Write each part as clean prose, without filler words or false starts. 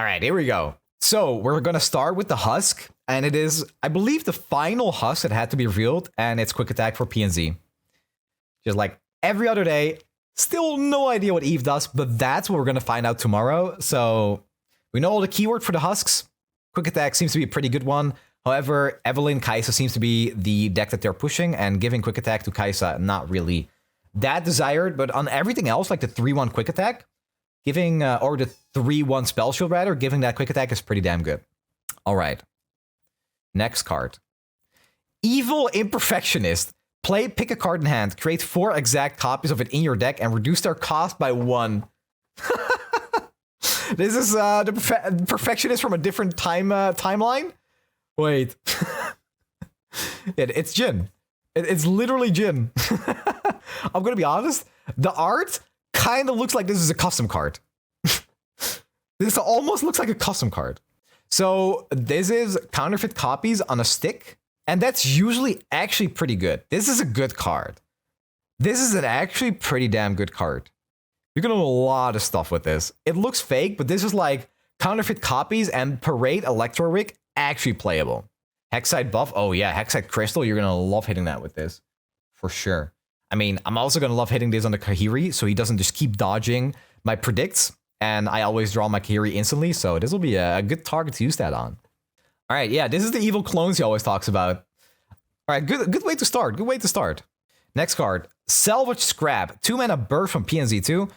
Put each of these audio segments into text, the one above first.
All right, here we go. So we're going to start with the Husk, and it is, I believe, the final Husk that had to be revealed, and it's Quick Attack for PNZ. Just like every other day, still no idea what Eve does, but that's what we're going to find out tomorrow. So we know all the keyword for the Husks. Quick Attack seems to be a pretty good one. However, Evelynn, Kai'Sa seems to be the deck that they're pushing, and giving Quick Attack to Kai'Sa, not really that desired, but on everything else, like the 3-1 Quick Attack, giving, or the 3-1 Spell Shield rather, giving that Quick Attack is pretty damn good. All right. Next card. Evil Imperfectionist. Pick a card in hand, create 4 exact copies of it in your deck, and reduce their cost by 1. This is the Perfectionist from a different timeline? Wait. It's Jhin. It's literally Jhin. I'm gonna be honest, the art kind of looks like this is a custom card. This almost looks like a custom card. So this is counterfeit copies on a stick, and that's usually actually pretty good. This is a good card. This is an actually pretty damn good card. You're gonna do a lot of stuff with this. It looks fake, but this is like counterfeit copies and Parade Electro Rig actually playable. Hexite buff, oh yeah, Hexite Crystal, you're gonna love hitting that with this. For sure. I mean, I'm also gonna love hitting this on the Kahiri, so he doesn't just keep dodging my predicts, and I always draw my Kahiri instantly, so this will be a good target to use that on. All right, yeah, this is the evil clones he always talks about. All right, good way to start, good way to start. Next card, Salvage Scrap, 2 mana burst from PNZ2.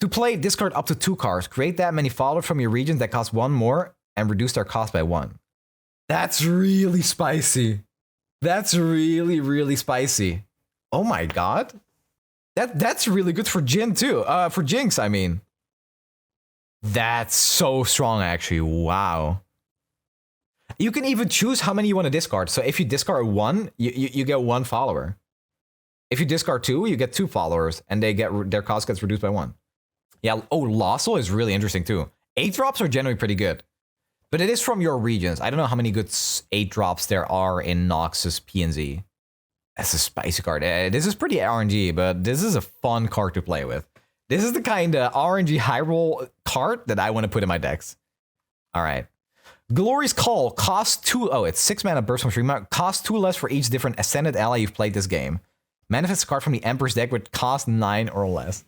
To play, discard up to 2 cards, create that many followers from your region that cost 1 more, and reduce their cost by 1. That's really spicy. That's really, really spicy. Oh my god. That's really good for Jhin too. For Jinx, I mean. That's so strong actually. Wow. You can even choose how many you want to discard. So if you discard 1, you get 1 follower. If you discard 2, you get 2 followers, and their cost gets reduced by 1. Yeah, oh, Lossel is really interesting too. 8 drops are generally pretty good. But it is from your regions. I don't know how many good 8 drops there are in Noxus PNZ. That's a spicy card. This is pretty RNG, but this is a fun card to play with. This is the kind of RNG high roll card that I want to put in my decks. All right. Glory's Call costs 2. Oh, it's 6 mana burst from 3 mana. Costs 2 less for each different Ascended ally you've played this game. Manifest a card from the Emperor's deck with cost 9 or less.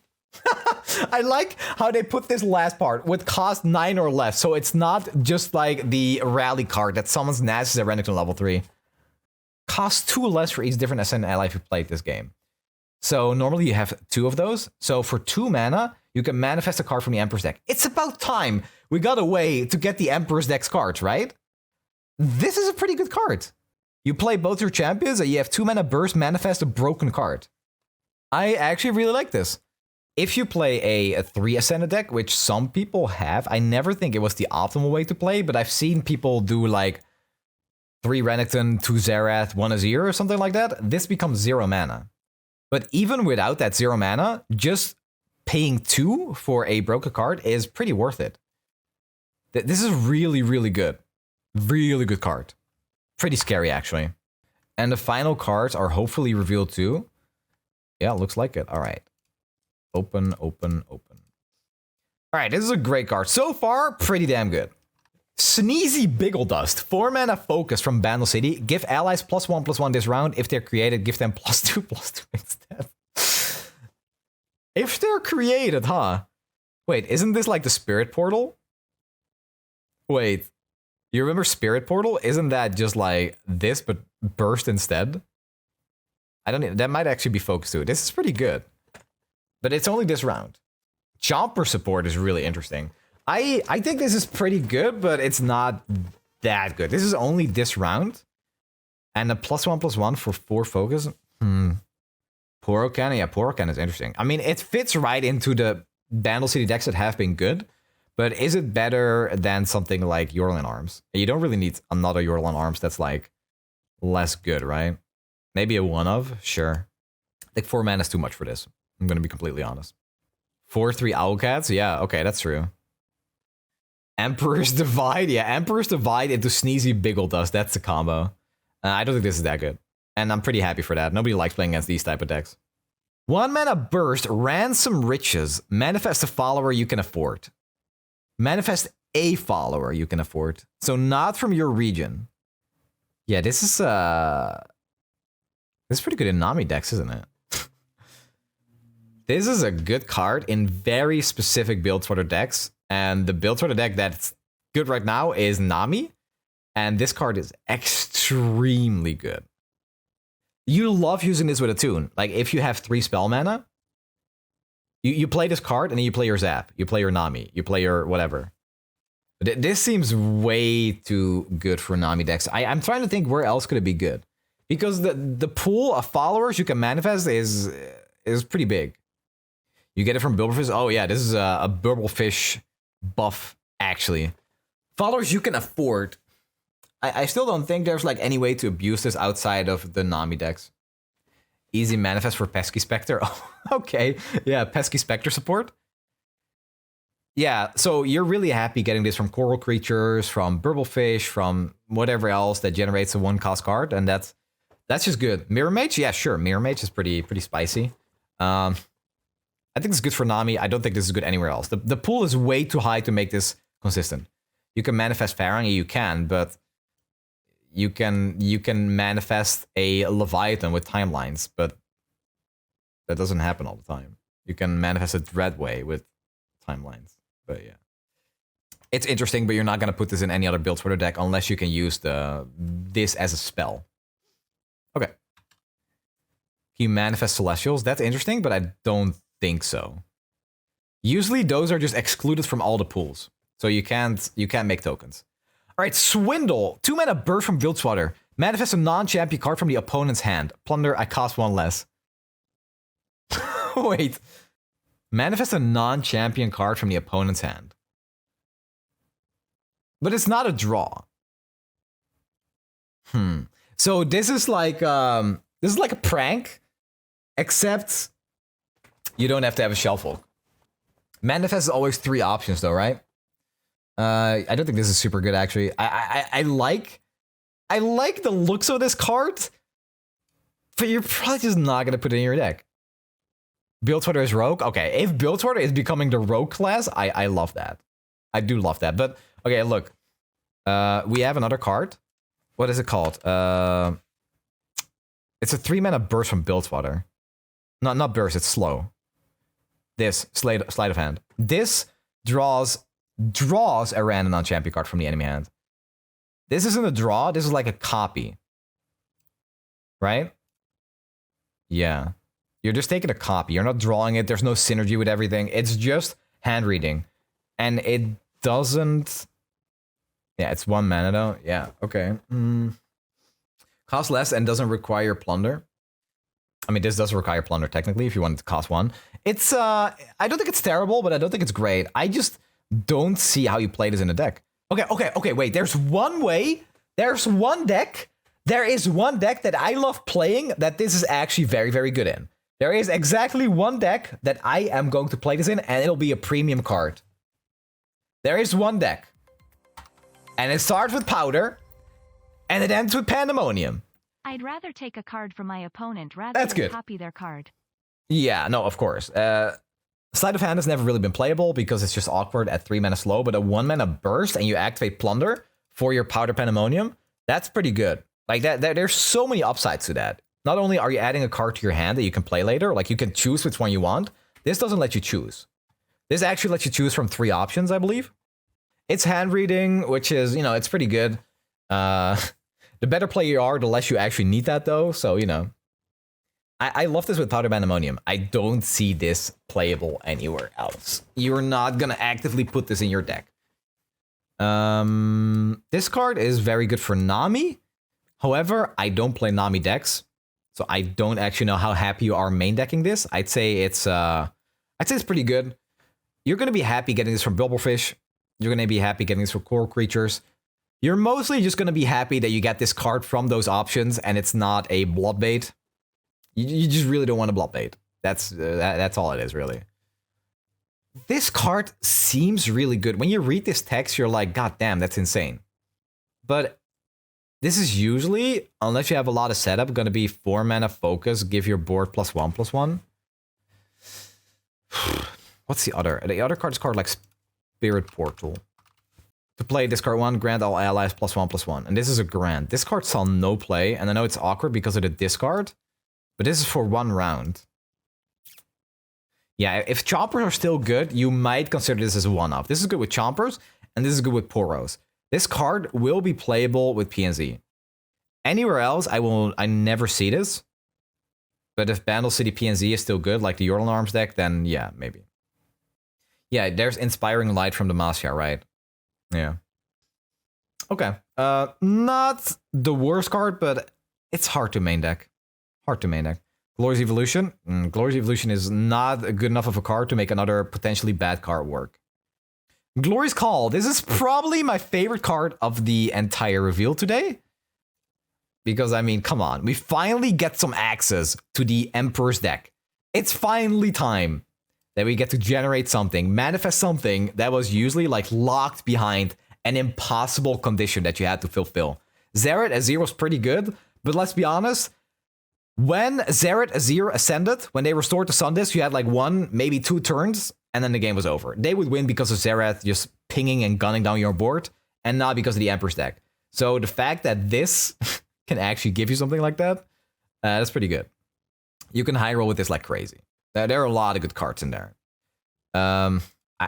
I like how they put this last part with cost 9 or less, so it's not just like the rally card that summons Nasus at Renekton level 3. Cost 2 less for each different Ascendant ally if you played this game. So normally you have 2 of those. So for 2 mana, you can manifest a card from the Emperor's deck. It's about time we got a way to get the Emperor's deck's cards, right? This is a pretty good card. You play both your champions and you have 2 mana burst, manifest a broken card. I actually really like this. If you play a 3 Ascended deck, which some people have, I never think it was the optimal way to play, but I've seen people do like 3 Renekton, 2 Xerath, 1 Azir or something like that. This becomes 0 mana. But even without that 0 mana, just paying 2 for a broken card is pretty worth it. This is really, really good. Really good card. Pretty scary, actually. And the final cards are hopefully revealed too. Yeah, looks like it. All right. Open, open, open. All right, this is a great card. So far, pretty damn good. Sneezy Biggledust, 4 mana focus from Bandle City. Give allies +1/+1 this round. If they're created, give them +2/+2 instead. If they're created, huh? Wait, isn't this like the Spirit Portal? Wait, you remember Spirit Portal? Isn't that just like this, but burst instead? I don't know. That might actually be focused too. This is pretty good. But it's only this round. Chomper support is really interesting. I think this is pretty good, but it's not that good. This is only this round. And a +1/+1 for 4 focus. Porokan, yeah, Porokan is interesting. I mean, it fits right into the Bandle City decks that have been good. But is it better than something like Yorlin Arms? You don't really need another Yorlin Arms that's like less good, right? Maybe a 1-of, sure. Like 4 mana is too much for this. I'm going to be completely honest. 4/3 Owlcats? Yeah, okay, that's true. Emperor's Divide? Yeah, Emperor's Divide into Sneezy Biggledust. That's the combo. I don't think this is that good. And I'm pretty happy for that. Nobody likes playing against these type of decks. 1 mana burst, Ransom Riches. Manifest a follower you can afford. Manifest a follower you can afford. So not from your region. Yeah, this is pretty good in Nami decks, isn't it? This is a good card in very specific builds for the decks. And the build for the deck that's good right now is Nami. And this card is extremely good. You love using this with a tune. Like, if you have 3 spell mana, you play this card, and then you play your Zap. You play your Nami. You play your whatever. This seems way too good for Nami decks. I'm trying to think where else could it be good. Because the pool of followers you can manifest is pretty big. You get it from Burblefish. Oh yeah, this is a Burblefish buff, actually. Followers you can afford. I still don't think there's like any way to abuse this outside of the Nami decks. Easy manifest for Pesky Spectre. Oh, okay. Yeah, Pesky Spectre support. Yeah, so you're really happy getting this from Coral Creatures, from Burblefish, from whatever else that generates a 1-cost card, and that's just good. Mirror Mage? Yeah, sure. Mirror Mage is pretty spicy. I think it's good for Nami. I don't think this is good anywhere else. The pool is way too high to make this consistent. You can manifest Farang, you can, but you can manifest a Leviathan with timelines, but that doesn't happen all the time. You can manifest a Dreadway with timelines, but yeah. It's interesting, but you're not going to put this in any other build for the deck unless you can use this as a spell. Okay. Can you manifest Celestials? That's interesting, but I don't think so. Usually those are just excluded from all the pools. So you can't make tokens. All right, Swindle. 2 mana burst from Bilgewater. Manifest a non-champion card from the opponent's hand. Plunder, I cost 1 less. Wait. Manifest a non-champion card from the opponent's hand. But it's not a draw. So this is like a prank, except you don't have to have a Shellfolk. Manifest is always 3 options though, right? I don't think this is super good actually. I like the looks of this card, but you're probably just not gonna put it in your deck. Bilgewater is rogue. Okay, if Bilgewater is becoming the rogue class, I love that. I do love that. But okay, look, we have another card. What is it called? It's a 3 mana burst from Bilgewater. Not burst. It's slow. This sleight of hand. This draws a random non-champion card from the enemy hand. This isn't a draw. This is like a copy, right? Yeah. You're just taking a copy. You're not drawing it. There's no synergy with everything. It's just hand reading. And it doesn't... Yeah, it's 1 mana though. Yeah, okay. Cost less and doesn't require plunder. I mean, this does require plunder technically if you want it to cost 1. It's, I don't think it's terrible, but I don't think it's great. I just don't see how you play this in a deck. Okay, wait. There's one way. There's one deck. There is one deck that I love playing that this is actually very, very good in. There is exactly one deck that I am going to play this in, and it'll be a premium card. There is one deck. And it starts with Powder, and it ends with Pandemonium. I'd rather take a card from my opponent rather than copy their card. Yeah, no, of course. Sleight of Hand has never really been playable because it's just awkward at 3 mana slow, but a 1 mana burst and you activate Plunder for your Powder Pandemonium, that's pretty good. Like there's so many upsides to that. Not only are you adding a card to your hand that you can play later, like you can choose which one you want. This doesn't let you choose. This actually lets you choose from 3 options, I believe. It's hand reading, which is, it's pretty good. The better player you are, the less you actually need that though. So, I love this with Powder Pandemonium. I don't see this playable anywhere else. You're not going to actively put this in your deck. This card is very good for Nami. However, I don't play Nami decks, so I don't actually know how happy you are main decking this. I'd say it's pretty good. You're going to be happy getting this from Bubblefish. You're going to be happy getting this from Coral Creatures. You're mostly just going to be happy that you get this card from those options and it's not a blood bait. You just really don't want a blood bait. That's all it is, really. This card seems really good. When you read this text, you're like, God damn, that's insane. But this is usually, unless you have a lot of setup, going to be 4 mana focus, give your board +1/+1. What's the other? The other card is called like Spirit Portal. To play, discard 1, grant all allies +1/+1. And this is a grant. This card saw no play, and I know it's awkward because of the discard, but this is for 1 round. Yeah, if chompers are still good, you might consider this as a one-off. This is good with chompers, and this is good with poros. This card will be playable with PNZ. Anywhere else, I never see this. But if Bandle City PNZ is still good, like the Yordle Arms deck, then yeah, maybe. Yeah, there's Inspiring Light from Demacia, right? Yeah. Okay. Not the worst card, but it's hard to main deck. Hard to main deck. Glorious Evolution. Glorious Evolution is not good enough of a card to make another potentially bad card work. Glorious Call. This is probably my favorite card of the entire reveal today. Because, I mean, come on. We finally get some access to the Emperor's deck. It's finally time that we get to generate something, manifest something that was usually like locked behind an impossible condition that you had to fulfill. Zeret Azir was pretty good, but let's be honest, when Zeret Azir ascended, when they restored to Sundisk, you had like 1, maybe 2 turns, and then the game was over. They would win because of Zeret just pinging and gunning down your board, and not because of the Emperor's deck. So the fact that this can actually give you something like that, that's pretty good. You can high roll with this like crazy. There are a lot of good cards in there.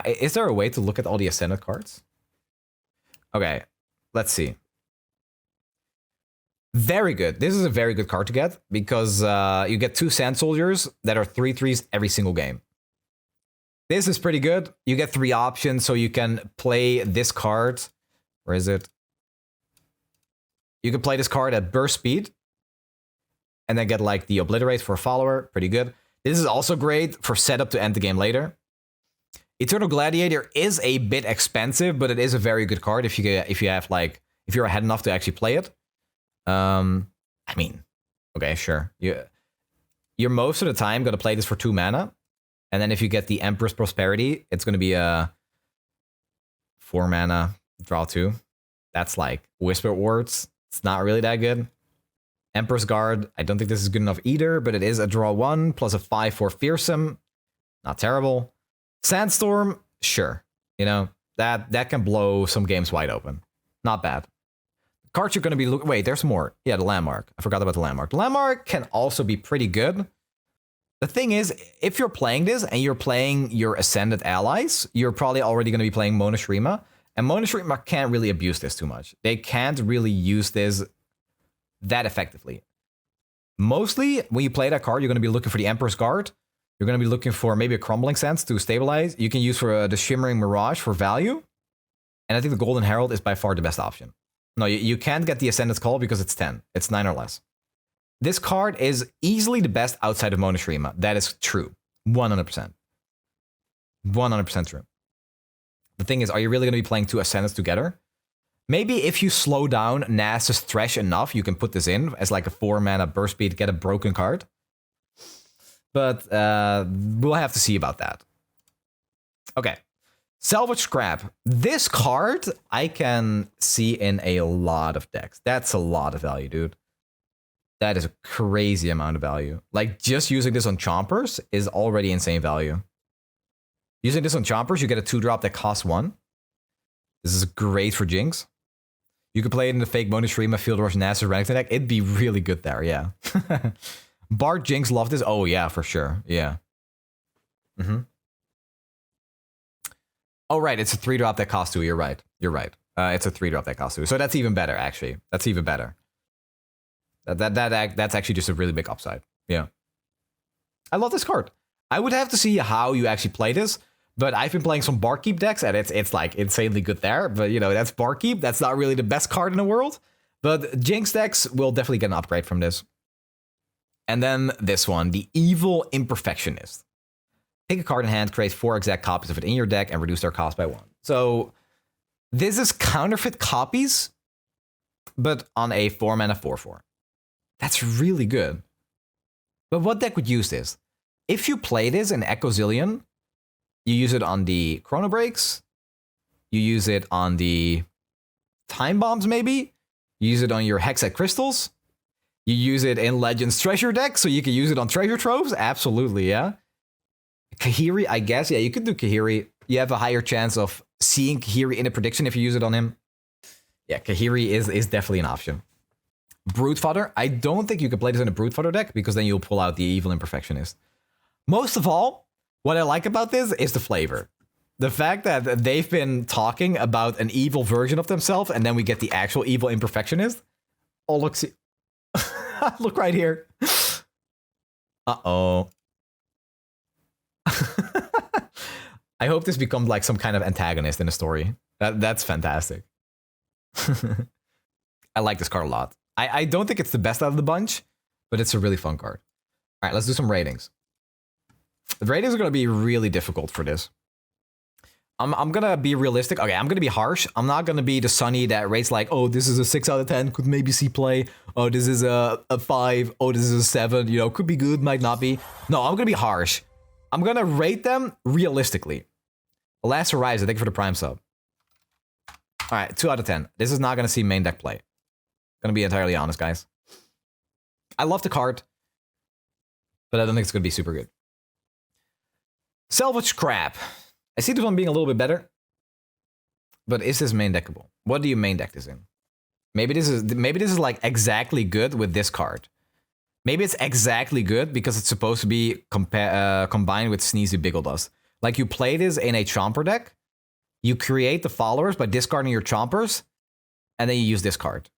Is there a way to look at all the Ascended cards? Okay, let's see. Very good. This is a very good card to get because you get 2 Sand Soldiers that are 3/3s every single game. This is pretty good. You get 3 options, so you can play this card. Where is it? You can play this card at burst speed and then get like the Obliterate for a follower. Pretty good. This is also great for setup to end the game later. Eternal Gladiator is a bit expensive, but it is a very good card if you're ahead enough to actually play it. I mean, okay, sure. You're most of the time going to play this for 2 mana. And then if you get the Empress Prosperity, it's going to be a 4 mana, draw 2. That's like Whisper Words. It's not really that good. Empress Guard, I don't think this is good enough either, but it is a draw 1 plus a 5/4 Fearsome. Not terrible. Sandstorm, sure. You know, that can blow some games wide open. Not bad. Cards you're going to be... Wait, there's more. Yeah, the Landmark. I forgot about the Landmark. The Landmark can also be pretty good. The thing is, if you're playing this and you're playing your Ascended allies, you're probably already going to be playing Mona Shrima. And Mona Shrima can't really abuse this too much. They can't really use this that effectively. Mostly, when you play that card, you're going to be looking for the Emperor's Guard. You're going to be looking for maybe a Crumbling Sands to stabilize. You can use for the Shimmering Mirage for value. And I think the Golden Herald is by far the best option. No, you can't get the Ascendant's Call because it's 10. It's 9 or less. This card is easily the best outside of Mona Shrima. That is true. 100%. 100% true. The thing is, are you really going to be playing 2 Ascendants together? Maybe if you slow down Nasus Thresh enough, you can put this in as like a 4 mana burst speed, get a broken card. But we'll have to see about that. Okay. Salvage Scrap. This card I can see in a lot of decks. That's a lot of value, dude. That is a crazy amount of value. Like, just using this on Chompers is already insane value. Using this on Chompers, you get a 2-drop that costs 1. This is great for Jinx. You could play it in the fake Mona Shrima, Field Rush, Nasus, Renekton deck. It'd be really good there, yeah. Bart, Jinx love this. Oh, yeah, for sure. Yeah. Oh, right. It's a 3-drop that costs 2. You're right. You're right. It's a 3-drop that costs 2. So that's even better, actually. That's even better. That's actually just a really big upside. Yeah. I love this card. I would have to see how you actually play this, but I've been playing some Barkeep decks, and it's like insanely good there. But, you know, that's Barkeep. That's not really the best card in the world. But Jinx decks will definitely get an upgrade from this. And then this one, the Evil Imperfectionist. Take a card in hand, create 4 exact copies of it in your deck, and reduce their cost by 1. So this is counterfeit copies, but on a 4-mana 4/4. That's really good. But what deck would use this? If you play this in Echo Zillion, you use it on the Chrono Breaks, you use it on the Time Bombs maybe, you use it on your Hexed Crystals, you use it in Legends Treasure deck, so you can use it on Treasure Troves, absolutely, yeah. Kahiri, I guess, yeah, you could do Kahiri. You have a higher chance of seeing Kahiri in a prediction if you use it on him. Yeah, Kahiri is definitely an option. Brute Fodder. I don't think you can play this in a Brute Fodder deck because then you'll pull out the Evil Imperfectionist. Most of all, what I like about this is the flavor. The fact that they've been talking about an evil version of themselves and then we get the actual Evil Imperfectionist. Oh, look, see. Look right here. Uh-oh. I hope this becomes like some kind of antagonist in the story. That's fantastic. I like this card a lot. I don't think it's the best out of the bunch, but it's a really fun card. All right, let's do some ratings. The ratings are going to be really difficult for this. I'm going to be realistic. Okay, I'm going to be harsh. I'm not going to be the Sunny that rates like, oh, this is a 6 out of 10, could maybe see play. Oh, this is a 5. Oh, this is a 7. You know, could be good, might not be. No, I'm going to be harsh. I'm going to rate them realistically. Last Horizon, thank you for the Prime sub. All right, 2 out of 10. This is not going to see main deck play. Going to be entirely honest, guys. I love the card, but I don't think it's going to be super good. Salvage crap. I see this one being a little bit better, but is this main deckable? What do you main deck this in? Maybe this is like exactly good with this card. Maybe it's exactly good because it's supposed to be combined with Sneezy Biggledust. Like you play this in a Chomper deck, you create the followers by discarding your Chompers, and then you use this card.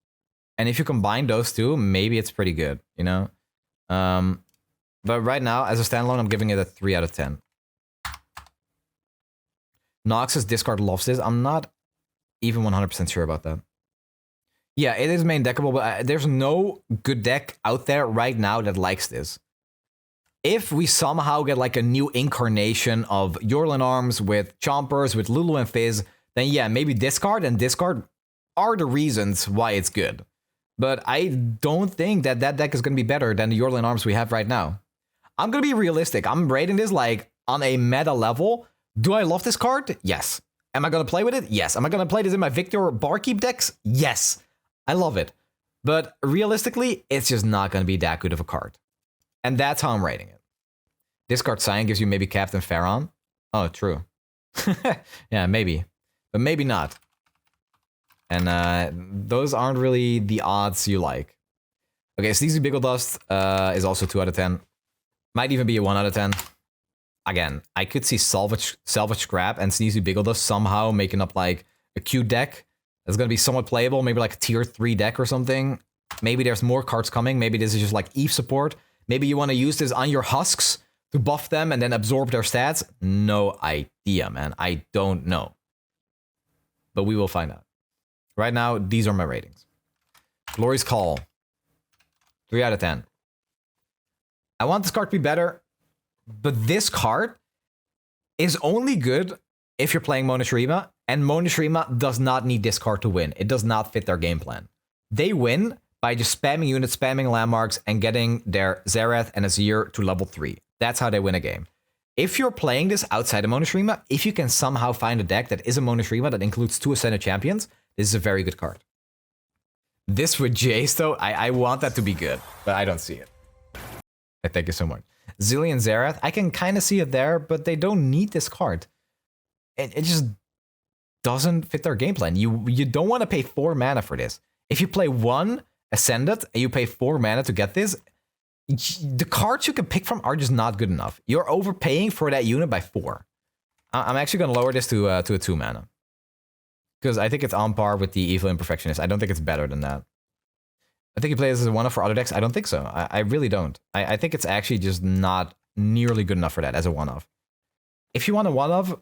And if you combine those two, maybe it's pretty good, you know? But right now, as a standalone, I'm giving it a 3 out of 10. Nox's discard loves this. I'm not even 100% sure about that. Yeah, it is main deckable, but there's no good deck out there right now that likes this. If we somehow get like a new incarnation of Yorlin Arms with Chompers, with Lulu and Fizz, then yeah, maybe discard and discard are the reasons why it's good. But I don't think that that deck is going to be better than the Yorlin Arms we have right now. I'm going to be realistic. I'm rating this like on a meta level. Do I love this card? Yes. Am I going to play with it? Yes. Am I going to play this in my Victor Barkeep decks? Yes. I love it. But realistically, it's just not going to be that good of a card. And that's how I'm rating it. Discard Cyan gives you maybe Captain Pharaon. Oh, true. Yeah, maybe. But maybe not. And those aren't really the odds you like. Okay, Sneezy Biggledust is also 2 out of 10. Might even be a 1 out of 10. Again, I could see Salvage Scrap and Sneezy Biggledust somehow making up like a cute deck that's going to be somewhat playable. Maybe like a tier 3 deck or something. Maybe there's more cards coming. Maybe this is just like Eve support. Maybe you want to use this on your Husks to buff them and then absorb their stats. No idea, man. I don't know. But we will find out. Right now, these are my ratings. Glory's Call. 3 out of 10. I want this card to be better, but this card is only good if you're playing Monashirima, and Monashirima does not need this card to win. It does not fit their game plan. They win by just spamming units, spamming landmarks, and getting their Zerath and Azir to level 3. That's how they win a game. If you're playing this outside of Monashirima, if you can somehow find a deck that is a Monashirima that includes 2 Ascended Champions, this is a very good card. This with Jace, though, I want that to be good, but I don't see it. Thank you so much. Zillion Zerath, I can kind of see it there, but they don't need this card. It just doesn't fit their game plan. You don't want to pay 4 mana for this. If you play 1 Ascended and you pay 4 mana to get this, the cards you can pick from are just not good enough. You're overpaying for that unit by 4. I'm actually going to lower this to a 2 mana. Because I think it's on par with the Evil Imperfectionist. I don't think it's better than that. I think you play this as a one-off for other decks. I don't think so. I really don't. I think it's actually just not nearly good enough for that as a one-off. If you want a one-off,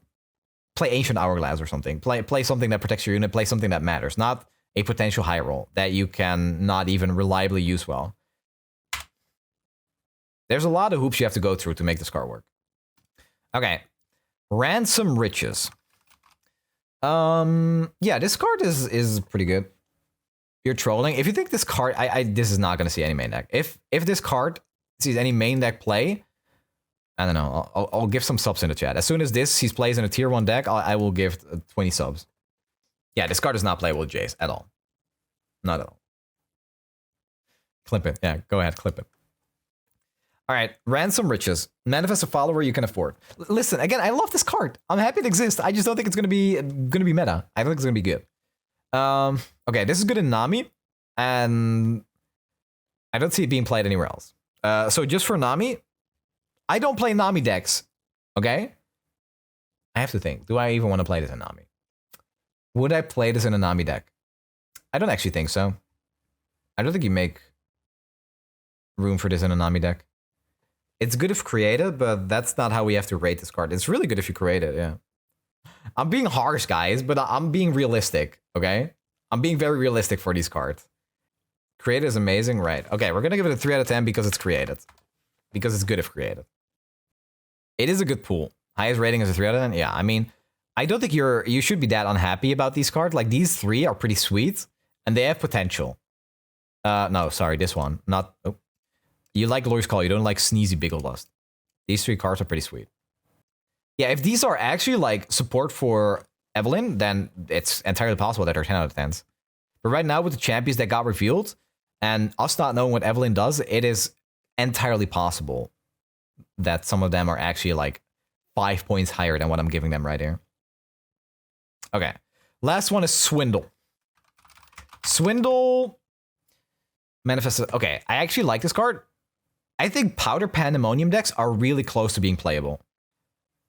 play Ancient Hourglass or something. Play something that protects your unit. Play something that matters. Not a potential high roll that you can not even reliably use well. There's a lot of hoops you have to go through to make this card work. Okay. Ransom Riches. Yeah, this card is pretty good. You're trolling. If you think this card, this is not going to see any main deck. If this card sees any main deck play, I don't know. I'll give some subs in the chat. As soon as he plays in a tier 1 deck, I will give 20 subs. Yeah, this card is not playable with Jace at all. Not at all. Clip it. Yeah, go ahead, clip it. All right, Ransom Riches. Manifest a follower you can afford. Listen, again, I love this card. I'm happy it exists. I just don't think it's gonna be meta. I don't think it's gonna be good. Okay, this is good in Nami, and I don't see it being played anywhere else. So just for Nami, I don't play Nami decks. Okay, I have to think. Do I even want to play this in Nami? Would I play this in a Nami deck? I don't actually think so. I don't think you make room for this in a Nami deck. It's good if created, but that's not how we have to rate this card. It's really good if you create it, yeah. I'm being harsh, guys, but I'm being realistic, okay? I'm being very realistic for these cards. Created is amazing, right? Okay, we're gonna give it a 3 out of 10 because it's created. Because it's good if created. It is a good pool. Highest rating is a 3 out of 10? Yeah, I mean, I don't think you should be that unhappy about these cards. Like, these 3 are pretty sweet, and they have potential. No, sorry, this one. Not... Oh. You like Glorious Call, you don't like Sneezy Bigglelust. These 3 cards are pretty sweet. Yeah, if these are actually like support for Evelyn, then it's entirely possible that they're 10 out of 10s. But right now with the champions that got revealed, and us not knowing what Evelyn does, it is entirely possible that some of them are actually like 5 points higher than what I'm giving them right here. Okay, last one is Swindle. Swindle manifests. Okay, I actually like this card. I think Powder Pandemonium decks are really close to being playable.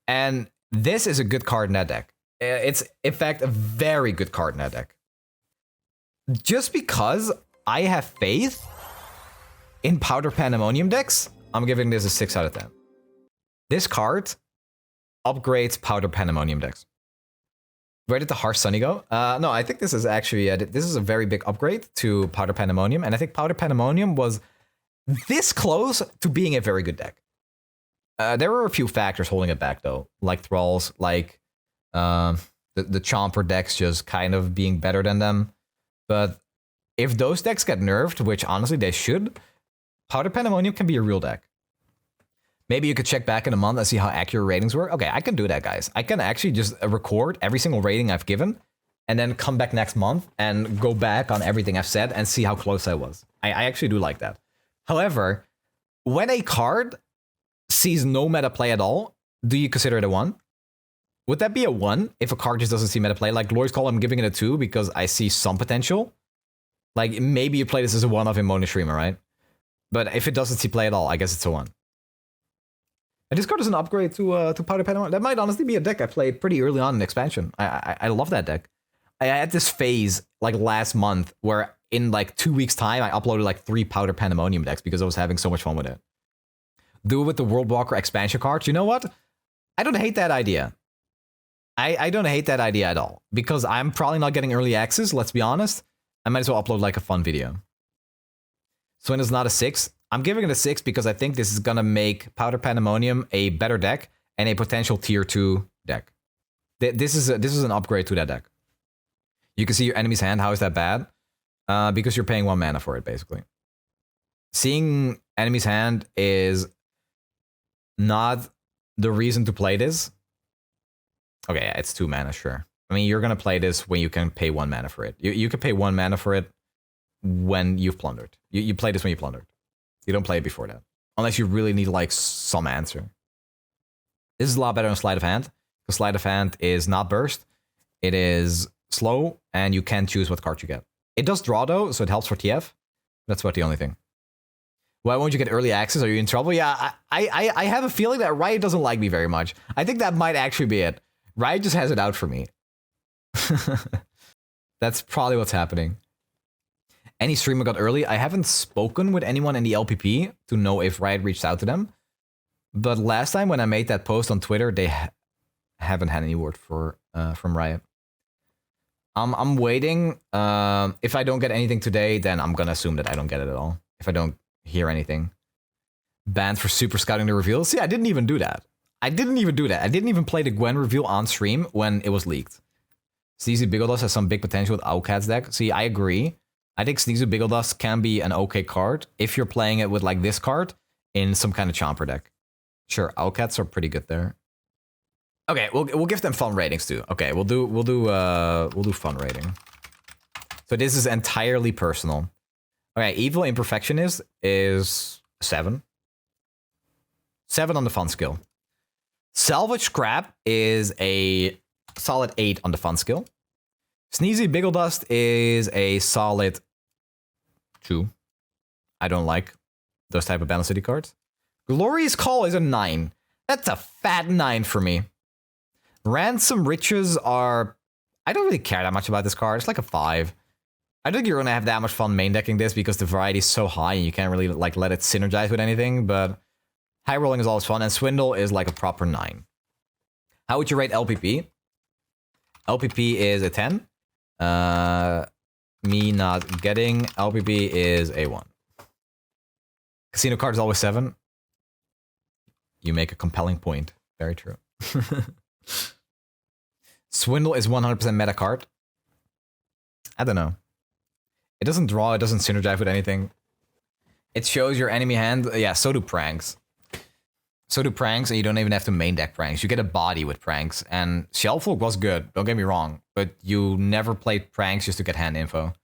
And this is a good card in that deck. It's, in fact, a very good card in that deck. Just because I have faith in Powder Pandemonium decks, I'm giving this a 6 out of 10. This card upgrades Powder Pandemonium decks. Where did the Harsh Sunny go? No, I think this is actually, this is a very big upgrade to Powder Pandemonium. And I think Powder Pandemonium was this close to being a very good deck. There were a few factors holding it back, though, like Thralls, like the Chomper decks just kind of being better than them. But if those decks get nerfed, which honestly they should, Powder Pandemonium can be a real deck. Maybe you could check back in a month and see how accurate ratings were. Okay, I can do that, guys. I can actually just record every single rating I've given and then come back next month and go back on everything I've said and see how close I was. I actually do like that. However, when a card sees no meta play at all, do you consider it a 1? Would that be a 1 if a card just doesn't see meta play? Like Glorious Call, I'm giving it a 2 because I see some potential. Like, maybe you play this as a 1-off in Mono Streamer, right? But if it doesn't see play at all, I guess it's a 1. And this card is an upgrade to Powder Pandemonium. That might honestly be a deck I played pretty early on in expansion. I love that deck. I had this phase, like, last month where in, like, 2 weeks' time, I uploaded, like, 3 Powder Pandemonium decks because I was having so much fun with it. Do it with the Worldwalker expansion cards. You know what? I don't hate that idea. I don't hate that idea at all. Because I'm probably not getting early access, let's be honest. I might as well upload, like, a fun video. Swindle is not a 6. I'm giving it a 6 because I think this is going to make Powder Pandemonium a better deck and a potential tier 2 deck. This is an upgrade to that deck. You can see your enemy's hand. How is that bad? Because you're paying 1 mana for it, basically. Seeing enemy's hand is not the reason to play this. Okay, yeah, it's 2 mana, sure. I mean, you're going to play this when you can pay 1 mana for it. You can pay 1 mana for it when you've plundered. You play this when you plundered. You don't play it before that. Unless you really need, like, some answer. This is a lot better than Sleight of Hand. Because Sleight of Hand is not burst. It is slow, and you can't choose what card you get. It does draw, though, so it helps for TF. That's about the only thing. Why won't you get early access? Are you in trouble? Yeah, I have a feeling that Riot doesn't like me very much. I think that might actually be it. Riot just has it out for me. That's probably what's happening. Any streamer got early? I haven't spoken with anyone in the LPP to know if Riot reached out to them. But last time when I made that post on Twitter, they haven't had any word from Riot. I'm waiting. If I don't get anything today, then I'm gonna assume that I don't get it at all. If I don't hear anything. Banned for super scouting the reveal. See, I didn't even do that. I didn't even play the Gwen reveal on stream when it was leaked. Sneezy Bigglelust has some big potential with Owlcat's deck. See, I agree. I think Sneezy Bigglelust can be an okay card if you're playing it with, like, this card in some kind of Chomper deck. Sure, Owlcats are pretty good there. Okay, we'll give them fun ratings too. Okay, we'll do fun rating. So this is entirely personal. Okay, Evil Imperfectionist is 7. 7 on the fun skill. Salvage Scrap is a solid 8 on the fun skill. Sneezy Biggle Dust is a solid 2. I don't like those type of Battle City cards. Glorious Call is a 9. That's a fat 9 for me. Ransom Riches are... I don't really care that much about this card. It's like a 5. I don't think you're going to have that much fun main decking this because the variety is so high and you can't really like let it synergize with anything, but high rolling is always fun, and Swindle is like a proper 9. How would you rate LPP? LPP is a 10. Me not getting LPP is a 1. Casino card is always 7. You make a compelling point. Very true. Swindle is 100% meta card. I don't know. It doesn't draw, it doesn't synergize with anything. It shows your enemy hand. Yeah, so do pranks. So do pranks, and you don't even have to main deck pranks. You get a body with pranks, and Shellfolk was good, don't get me wrong, but you never played pranks just to get hand info.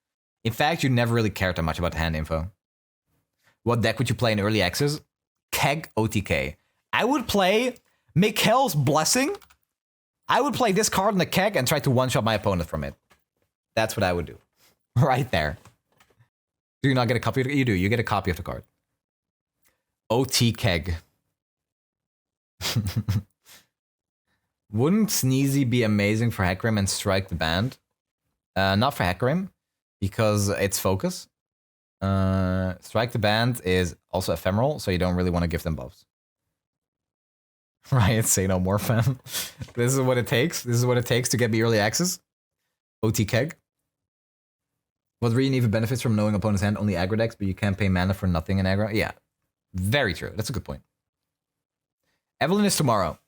In fact, you never really cared that much about hand info. What deck would you play in early access? Keg OTK. I would play Mikhail's Blessing. I would play this card on the Keg and try to one-shot my opponent from it. That's what I would do. Right there. Do you not get a copy of it? You do. You get a copy of the card. OT Keg. Wouldn't Sneezy be amazing for Hecarim and Strike the Band? Not for Hecarim, because it's focus. Strike the Band is also ephemeral, so you don't really want to give them buffs. Riot, say no more, fam. This is what it takes. This is what it takes to get me early access. OT Keg. What really even benefits from knowing opponent's hand? Only aggro decks, but you can't pay mana for nothing in aggro? Yeah. Very true. That's a good point. Evelyn is tomorrow.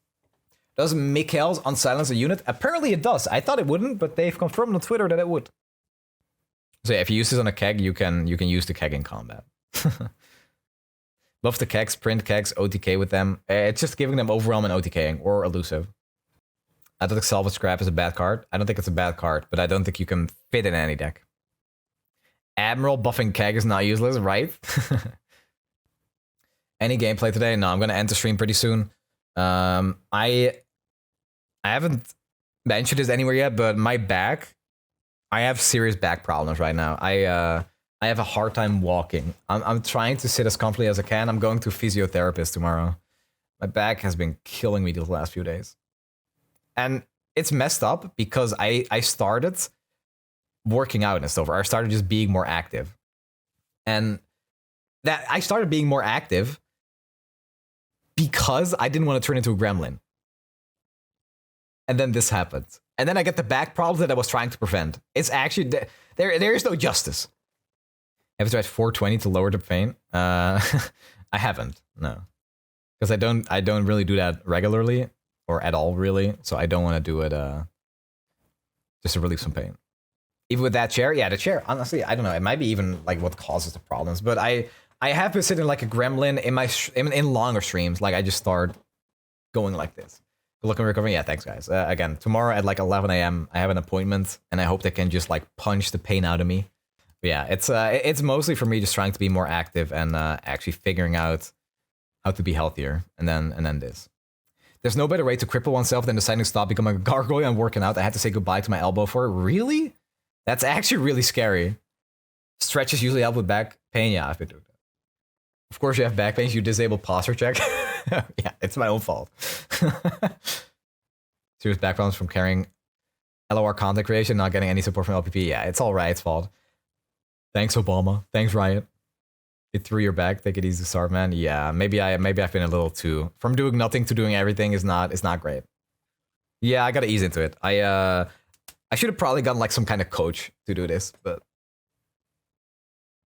Does Mikhail's unsilence a unit? Apparently it does. I thought it wouldn't, but they've confirmed on Twitter that it would. So yeah, if you use this on a Keg, you can use the Keg in combat. Love the Kegs, print Kegs, OTK with them. It's just giving them Overwhelm and OTKing, or Elusive. I don't think Salvage Scrap is a bad card. I don't think it's a bad card, but I don't think you can fit in any deck. Admiral buffing Keg is not useless, right? Any gameplay today? No, I'm going to end the stream pretty soon. I haven't mentioned this anywhere yet, but my back, I have serious back problems right now. I have a hard time walking. I'm trying to sit as comfortably as I can. I'm going to a physiotherapist tomorrow. My back has been killing me these last few days. And it's messed up because I started working out and stuff. Or I started just being more active. And that I started being more active because I didn't want to turn into a gremlin. And then this happened. And then I get the back problems that I was trying to prevent. It's actually, there is no justice. Have you tried 420 to lower the pain? I haven't, no. Because I don't really do that regularly, or at all really, so I don't want to do it just to relieve some pain. Even with that chair, yeah, the chair, honestly, I don't know, it might be even like what causes the problems, but I have been sitting like a gremlin in longer streams, like I just start going like this. Looking recovering, yeah, thanks guys. Again, tomorrow at like 11 a.m. I have an appointment, and I hope they can just like punch the pain out of me. But yeah, it's mostly for me just trying to be more active and actually figuring out how to be healthier, and then this. There's no better way to cripple oneself than deciding to stop becoming a gargoyle and working out. I had to say goodbye to my elbow for it. Really? That's actually really scary. Stretches usually help with back pain. Yeah, I've been doing that. Of course you have back pain. You disable posture check. Yeah, it's my own fault. Serious back problems from carrying LOR content creation, not getting any support from LPP. Yeah, it's all Riot's fault. Thanks, Obama. Thanks, Riot. It threw your back. Take it easy, start, man. Yeah, maybe I've been a little too. From doing nothing to doing everything is not great. Yeah, I gotta ease into it. I should have probably gotten like some kind of coach to do this, but